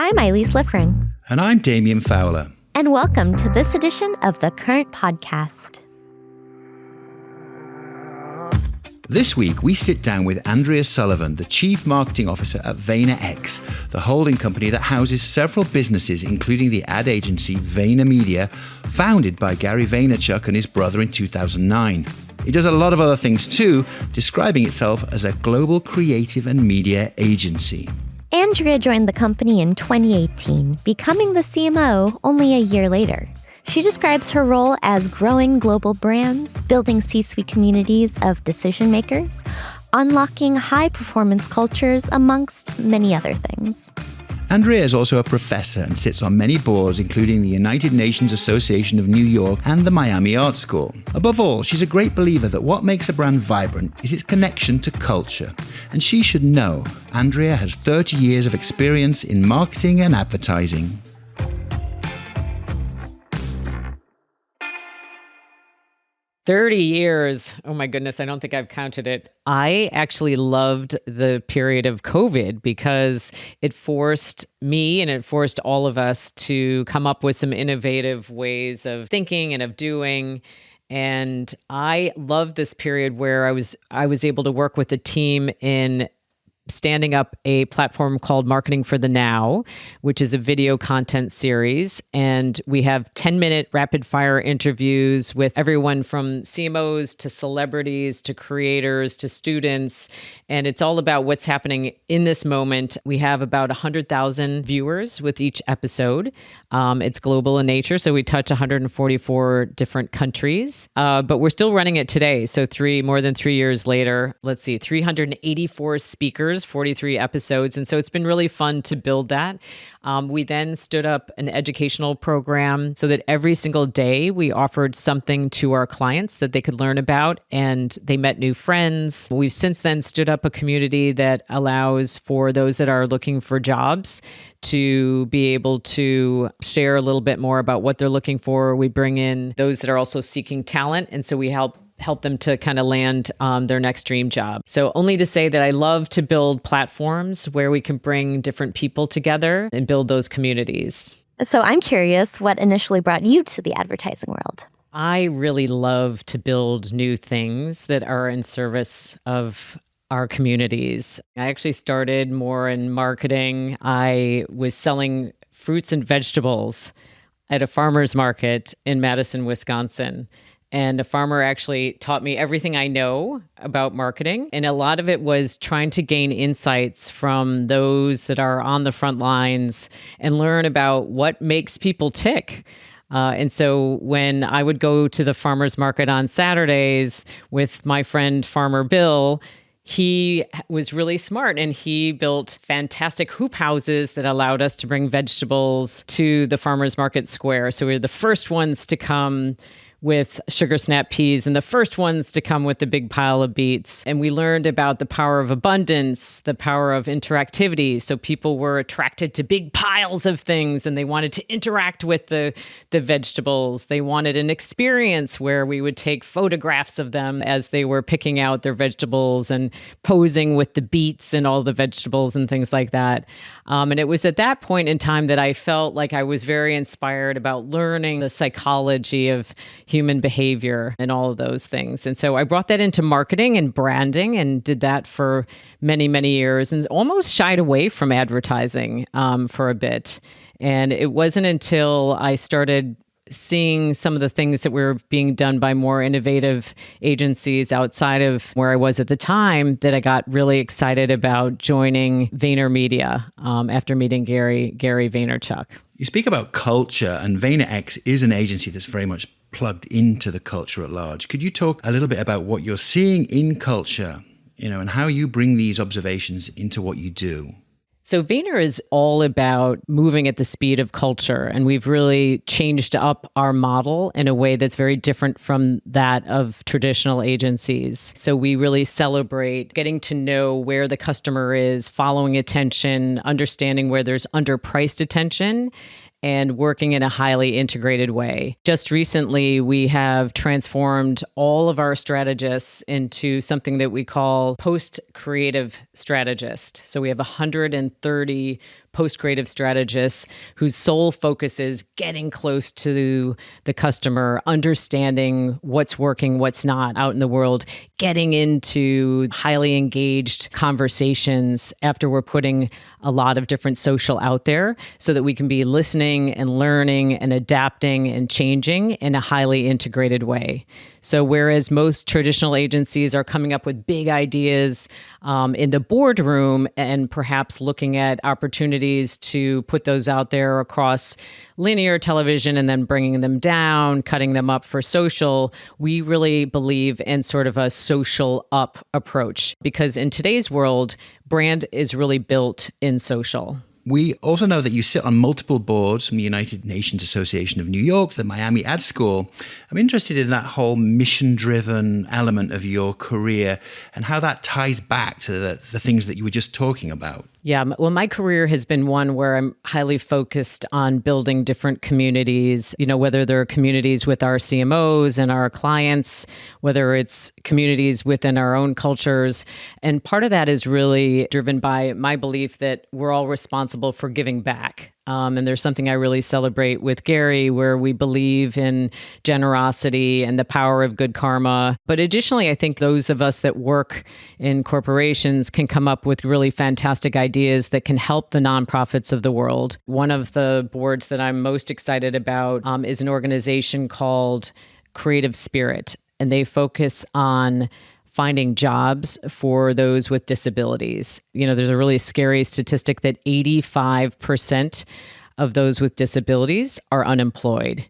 I'm Eileen Sliffrin. And I'm Damien Fowler. And welcome to this edition of The Current Podcast. This week, we sit down with Andrea Sullivan, the Chief Marketing Officer at VaynerX, the holding company that houses several businesses, including the ad agency VaynerMedia, founded by Gary Vaynerchuk and his brother in 2009. It does a lot of other things too, describing itself as a global creative and media agency. Andrea joined the company in 2018, becoming the CMO only a year later. She describes her role as growing global brands, building C-suite communities of decision makers, unlocking high-performance cultures, amongst many other things. Andrea is also a professor and sits on many boards, including the United Nations Association of New York and the Miami Art School. Above all, she's a great believer that what makes a brand vibrant is its connection to culture. And she should know, Andrea has 30 years of experience in marketing and advertising. $30 Oh my goodness, I don't think I've counted it. I actually loved the period of COVID because it forced me and it forced all of us to come up with some innovative ways of thinking and of doing. And I loved this period where I was able to work with a team in standing up a platform called Marketing for the Now, which is a video content series. And we have 10-minute rapid fire interviews with everyone from CMOs to celebrities to creators to students. And it's all about what's happening in this moment. We have about 100,000 viewers with each episode. It's global in nature, so we touch 144 different countries. But we're still running it today. So more than 3 years later, 384 speakers, 43 episodes. And so it's been really fun to build that. We then stood up an educational program so that every single day we offered something to our clients that they could learn about, and they met new friends. We've since then stood up a community that allows for those that are looking for jobs to be able to share a little bit more about what they're looking for. We bring in those that are also seeking talent, and so we help them to kind of land their next dream job. So only to say that I love to build platforms where we can bring different people together and build those communities. So I'm curious, what initially brought you to the advertising world? I really love to build new things that are in service of our communities. I actually started more in marketing. I was selling fruits and vegetables at a farmer's market in Madison, Wisconsin. And a farmer actually taught me everything I know about marketing. And a lot of it was trying to gain insights from those that are on the front lines and learn about what makes people tick. And so when I would go to the farmer's market on Saturdays with my friend Farmer Bill, he was really smart and he built fantastic hoop houses that allowed us to bring vegetables to the farmer's market square. So we were the first ones to come with sugar snap peas and the first ones to come with the big pile of beets. And we learned about the power of abundance, the power of interactivity. So people were attracted to big piles of things and they wanted to interact with the vegetables. They wanted an experience where we would take photographs of them as they were picking out their vegetables and posing with the beets and all the vegetables and things like that. And it was at that point in time that I felt like I was very inspired about learning the psychology of human behavior and all of those things. And so I brought that into marketing and branding and did that for many, many years and almost shied away from advertising for a bit. And it wasn't until I started seeing some of the things that were being done by more innovative agencies outside of where I was at the time that I got really excited about joining VaynerMedia after meeting Gary Vaynerchuk. You speak about culture, and VaynerX is an agency that's very much plugged into the culture at large. Could you talk a little bit about what you're seeing in culture, and how you bring these observations into what you do? So Vayner is all about moving at the speed of culture, and we've really changed up our model in a way that's very different from that of traditional agencies. So we really celebrate getting to know where the customer is, following attention, understanding where there's underpriced attention, and working in a highly integrated way. Just recently, we have transformed all of our strategists into something that we call post-creative strategist. So we have 130 post-creative strategists whose sole focus is getting close to the customer, understanding what's working, what's not out in the world, getting into highly engaged conversations after we're putting a lot of different social out there so that we can be listening and learning and adapting and changing in a highly integrated way. So whereas most traditional agencies are coming up with big ideas in the boardroom and perhaps looking at opportunities to put those out there across linear television and then bringing them down, cutting them up for social, we really believe in sort of a social up approach because in today's world, brand is really built in social. We also know that you sit on multiple boards from the United Nations Association of New York, the Miami Ad School. I'm interested in that whole mission-driven element of your career and how that ties back to the things that you were just talking about. Yeah, well, my career has been one where I'm highly focused on building different communities, whether they're communities with our CMOs and our clients, whether it's communities within our own cultures. And part of that is really driven by my belief that we're all responsible for giving back. And there's something I really celebrate with Gary where we believe in generosity and the power of good karma. But additionally, I think those of us that work in corporations can come up with really fantastic ideas that can help the nonprofits of the world. One of the boards that I'm most excited about is an organization called Creative Spirit, and they focus on finding jobs for those with disabilities. There's a really scary statistic that 85% of those with disabilities are unemployed.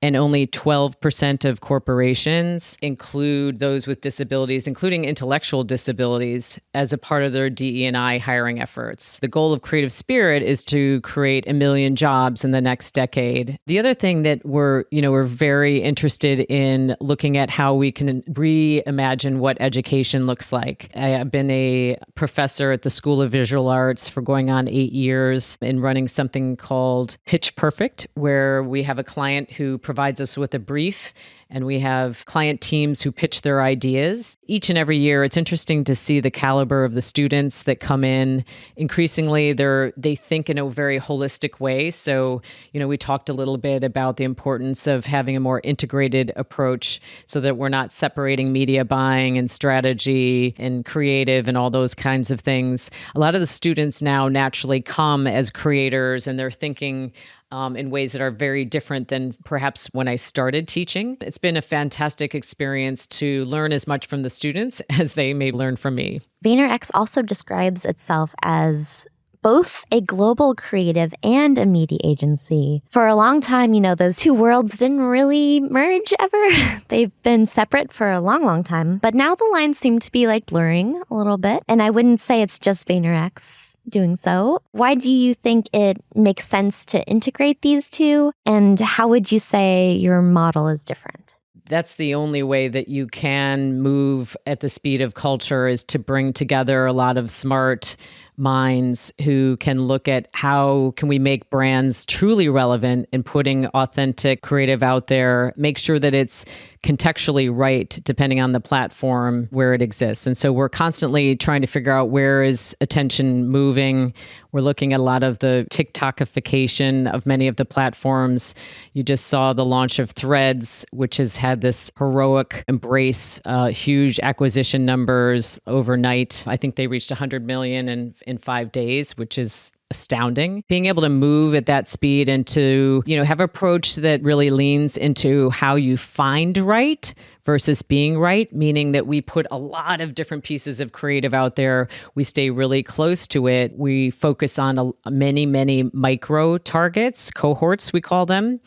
And only 12% of corporations include those with disabilities, including intellectual disabilities, as a part of their DE&I hiring efforts. The goal of Creative Spirit is to create 1 million jobs in the next decade. The other thing that we're very interested in looking at how we can reimagine what education looks like. I have been a professor at the School of Visual Arts for going on 8 years and running something called Pitch Perfect, where we have a client who provides us with a brief, and we have client teams who pitch their ideas. Each and every year, it's interesting to see the caliber of the students that come in. Increasingly, they think in a very holistic way. So, we talked a little bit about the importance of having a more integrated approach so that we're not separating media buying and strategy and creative and all those kinds of things. A lot of the students now naturally come as creators, and they're thinking in ways that are very different than perhaps when I started teaching. It's been a fantastic experience to learn as much from the students as they may learn from me. VaynerX also describes itself as both a global creative and a media agency. For a long time, those two worlds didn't really merge ever. They've been separate for a long, long time. But now the lines seem to be blurring a little bit. And I wouldn't say it's just VaynerX doing so. Why do you think it makes sense to integrate these two? And how would you say your model is different? That's the only way that you can move at the speed of culture, is to bring together a lot of smart minds who can look at how can we make brands truly relevant and putting authentic creative out there, make sure that it's contextually right depending on the platform where it exists. And so we're constantly trying to figure out where is attention moving. We're looking at a lot of the TikTokification of many of the platforms. You just saw the launch of Threads, which has had this heroic embrace, huge acquisition numbers overnight. I think they reached 100 million in 5 days, which is astounding. Being able to move at that speed and to, have an approach that really leans into how you find right versus being right, meaning that we put a lot of different pieces of creative out there. We stay really close to it. We focus on many, many micro targets, cohorts, we call them.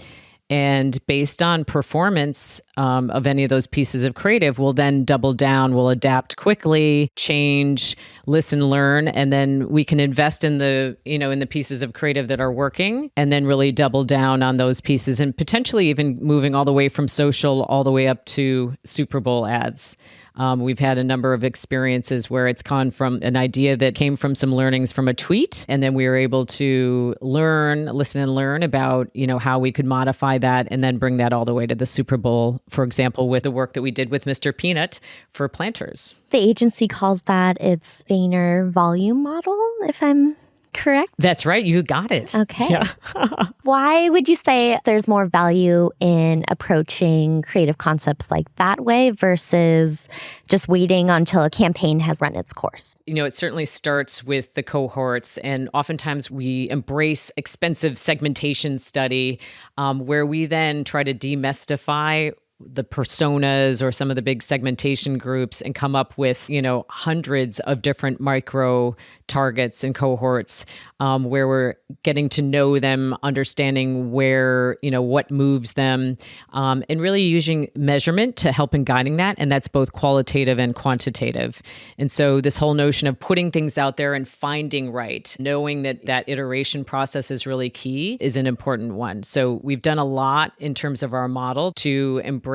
And based on performance of any of those pieces of creative, we'll then double down, we'll adapt quickly, change, listen, learn, and then we can invest in the pieces of creative that are working, and then really double down on those pieces, and potentially even moving all the way from social all the way up to Super Bowl ads. We've had a number of experiences where it's gone from an idea that came from some learnings from a tweet, and then we were able to listen and learn about, how we could modify that and then bring that all the way to the Super Bowl, for example, with the work that we did with Mr. Peanut for Planters. The agency calls that its Vayner volume model, if I'm correct? That's right. You got it. Okay. Yeah. Why would you say there's more value in approaching creative concepts like that way versus just waiting until a campaign has run its course? It certainly starts with the cohorts, and oftentimes we embrace expensive segmentation study where we then try to demystify the personas or some of the big segmentation groups and come up with, hundreds of different micro targets and cohorts where we're getting to know them, understanding where, what moves them, and really using measurement to help in guiding that. And that's both qualitative and quantitative. And so this whole notion of putting things out there and finding right, knowing that iteration process is really key is an important one. So we've done a lot in terms of our model to embrace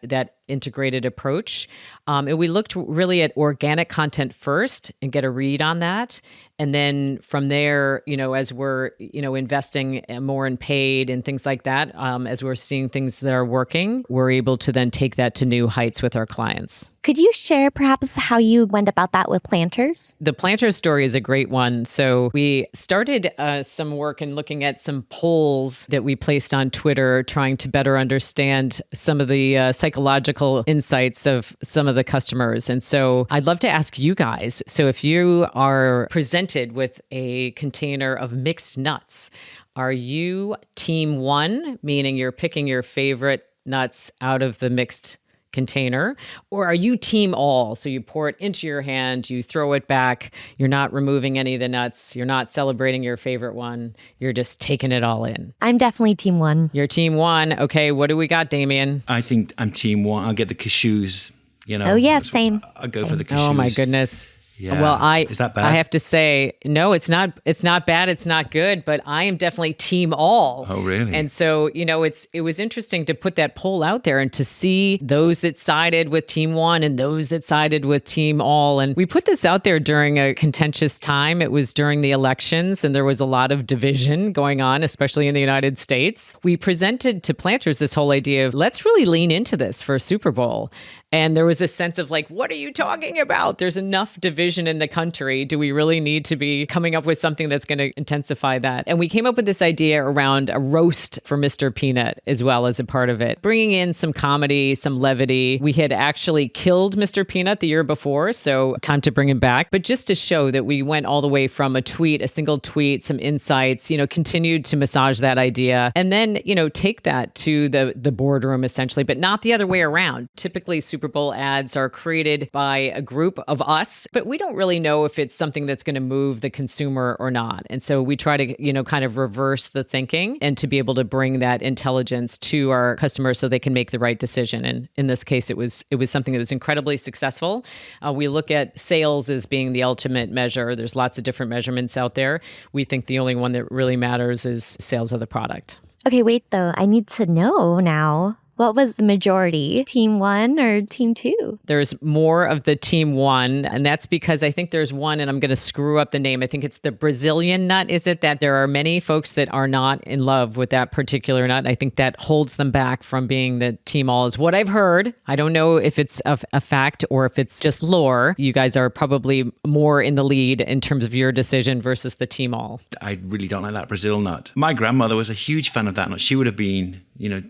that integrated approach. And we looked really at organic content first and get a read on that. And then from there, as we're, investing more in paid and things like that, as we're seeing things that are working, we're able to then take that to new heights with our clients. Could you share perhaps how you went about that with Planters? The Planters story is a great one. So we started some work in looking at some polls that we placed on Twitter, trying to better understand some of the psychological insights of some of the customers. And so I'd love to ask you guys, so if you are presented with a container of mixed nuts, are you team one, meaning you're picking your favorite nuts out of the mixed container, or are you team all? So you pour it into your hand, you throw it back, you're not removing any of the nuts, you're not celebrating your favorite one, you're just taking it all in. I'm definitely team one. You're team one. Okay, what do we got, Damien? I think I'm team one. I'll get the cashews, Oh yeah, same. I'll go for the cashews. Oh my goodness. Yeah. Well, Is that bad? I have to say, no, it's not. It's not bad. It's not good. But I am definitely team all. Oh, really? And so, it was interesting to put that poll out there and to see those that sided with team one and those that sided with team all. And we put this out there during a contentious time. It was during the elections, and there was a lot of division going on, especially in the United States. We presented to Planters this whole idea of let's really lean into this for Super Bowl. And there was this sense of like, what are you talking about? There's enough division in the country. Do we really need to be coming up with something that's going to intensify that? And we came up with this idea around a roast for Mr. Peanut as well as a part of it, bringing in some comedy, some levity. We had actually killed Mr. Peanut the year before, so time to bring him back. But just to show that we went all the way from a tweet, a single tweet, some insights, continued to massage that idea. And then, take that to the boardroom essentially, but not the other way around. Typically, Super Bowl ads are created by a group of us, but we don't really know if it's something that's going to move the consumer or not. And so we try to, kind of reverse the thinking and to be able to bring that intelligence to our customers so they can make the right decision. And in this case, it was something that was incredibly successful. We look at sales as being the ultimate measure. There's lots of different measurements out there. We think the only one that really matters is sales of the product. Okay, wait though. I need to know now. What was the majority? Team one or team two? There's more of the team one, and that's because I think there's one, and I'm going to screw up the name. I think it's the Brazilian nut. Is it that there are many folks that are not in love with that particular nut? I think that holds them back from being the team all is what I've heard. I don't know if it's a fact or if it's just lore. You guys are probably more in the lead in terms of your decision versus the team all. I really don't like that Brazil nut. My grandmother was a huge fan of that nut. She would have been,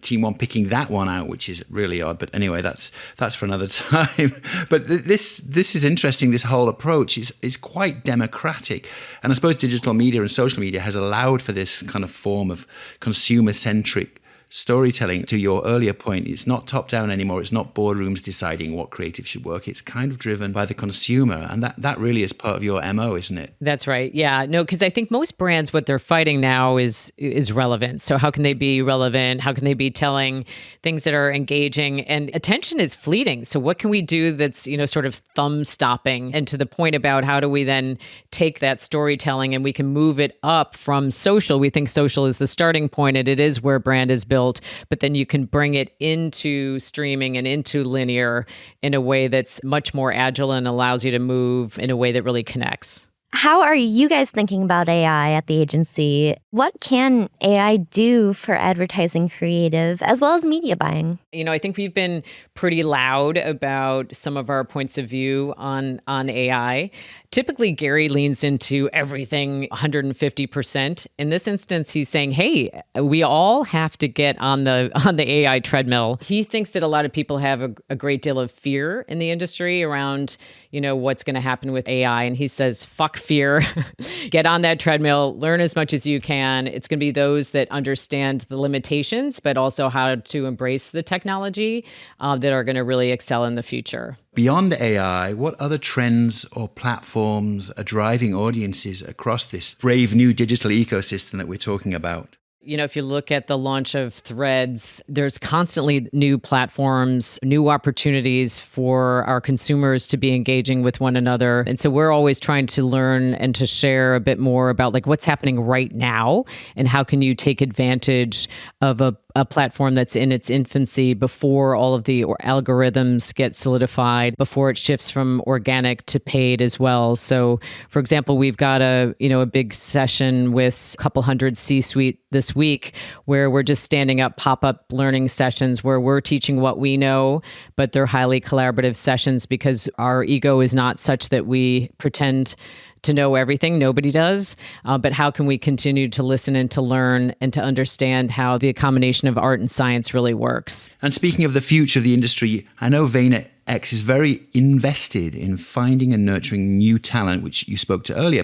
team one picking that one out, which is really odd. But anyway, that's for another time. But this is interesting. This whole approach is quite democratic. And I suppose digital media and social media has allowed for this kind of form of consumer-centric storytelling. To your earlier point, it's not top-down anymore. It's not boardrooms deciding what creative should work. It's kind of driven by the consumer. And that really is part of your MO, isn't it? That's right. Yeah. No, because I think most brands, what they're fighting now is relevance. So how can they be relevant? How can they be telling things that are engaging? And attention is fleeting. So what can we do that's, sort of thumb stopping? And to the point about how do we then take that storytelling and we can move it up from social? We think social is the starting point, and it is where brand is built. But then you can bring it into streaming and into linear in a way that's much more agile and allows you to move in a way that really connects. How are you guys thinking about AI at the agency? What can AI do for advertising creative as well as media buying? I think we've been pretty loud about some of our points of view on AI. Typically, Gary leans into everything 150%. In this instance, he's saying, hey, we all have to get on the AI treadmill. He thinks that a lot of people have a great deal of fear in the industry around, what's going to happen with AI. And he says, fuck fear, get on that treadmill, learn as much as you can. It's going to be those that understand the limitations, but also how to embrace the technology that are going to really excel in the future. Beyond AI, what other trends or platforms are driving audiences across this brave new digital ecosystem that we're talking about? If you look at the launch of Threads, there's constantly new platforms, new opportunities for our consumers to be engaging with one another. And so we're always trying to learn and to share a bit more about like what's happening right now and how can you take advantage of a platform that's in its infancy before all of the algorithms get solidified, before it shifts from organic to paid as well. So, for example, we've got a big session with a couple hundred C-suite this week where we're just standing up pop-up learning sessions where we're teaching what we know, but they're highly collaborative sessions because our ego is not such that we pretend to know everything. Nobody does. But how can we continue to listen and to learn and to understand how the combination of art and science really works? And speaking of the future of the industry, I know VaynerX is very invested in finding and nurturing new talent, which you spoke to earlier.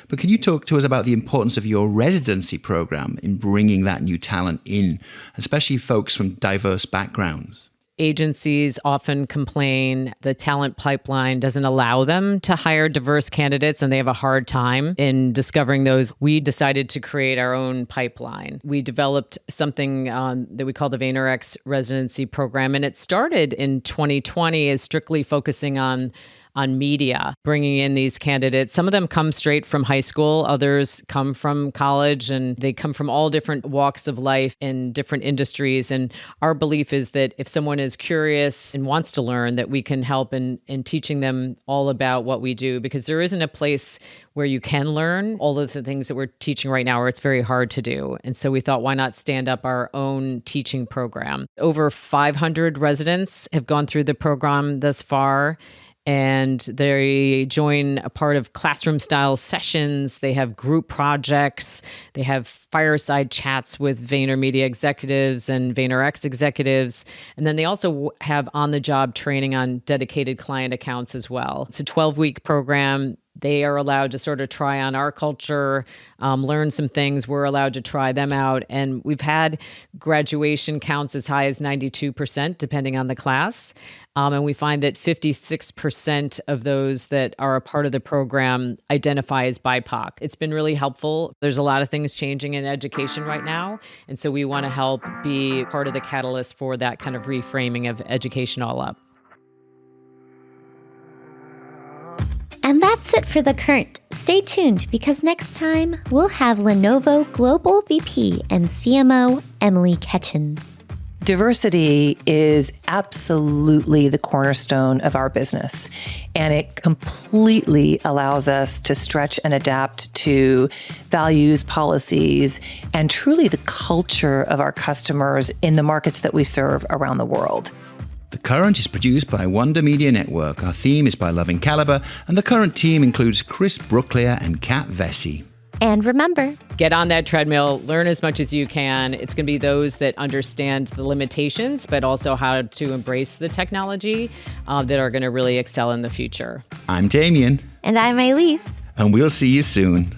But can you talk to us about the importance of your residency program in bringing that new talent in, especially folks from diverse backgrounds? Agencies often complain the talent pipeline doesn't allow them to hire diverse candidates and they have a hard time in discovering those. We decided to create our own pipeline. We developed something that we call the VaynerX residency program, and it started in 2020 as strictly focusing on media, bringing in these candidates. Some of them come straight from high school, others come from college, and they come from all different walks of life in different industries. And our belief is that if someone is curious and wants to learn, that we can help in teaching them all about what we do, because there isn't a place where you can learn all of the things that we're teaching right now, or it's very hard to do. And so we thought, why not stand up our own teaching program? Over 500 residents have gone through the program thus far. And they join a part of classroom style sessions. They have group projects. They have fireside chats with VaynerMedia executives and VaynerX executives. And then they also have on the job training on dedicated client accounts as well. It's a 12-week program. They are allowed to sort of try on our culture, learn some things. We're allowed to try them out. And we've had graduation counts as high as 92%, depending on the class. And we find that 56% of those that are a part of the program identify as BIPOC. It's been really helpful. There's a lot of things changing in education right now. And so we want to help be part of the catalyst for that kind of reframing of education all up. And that's it for The Current. Stay tuned because next time we'll have Lenovo Global VP and CMO Emily Ketchen. Diversity is absolutely the cornerstone of our business, and it completely allows us to stretch and adapt to values, policies, and truly the culture of our customers in the markets that we serve around the world. The Current is produced by Wonder Media Network. Our theme is by Loving Caliber, and the Current team includes Chris Brooklier and Kat Vesey. And remember, get on that treadmill, learn as much as you can. It's going to be those that understand the limitations, but also how to embrace the technology that are going to really excel in the future. I'm Damien. And I'm Elise. And we'll see you soon.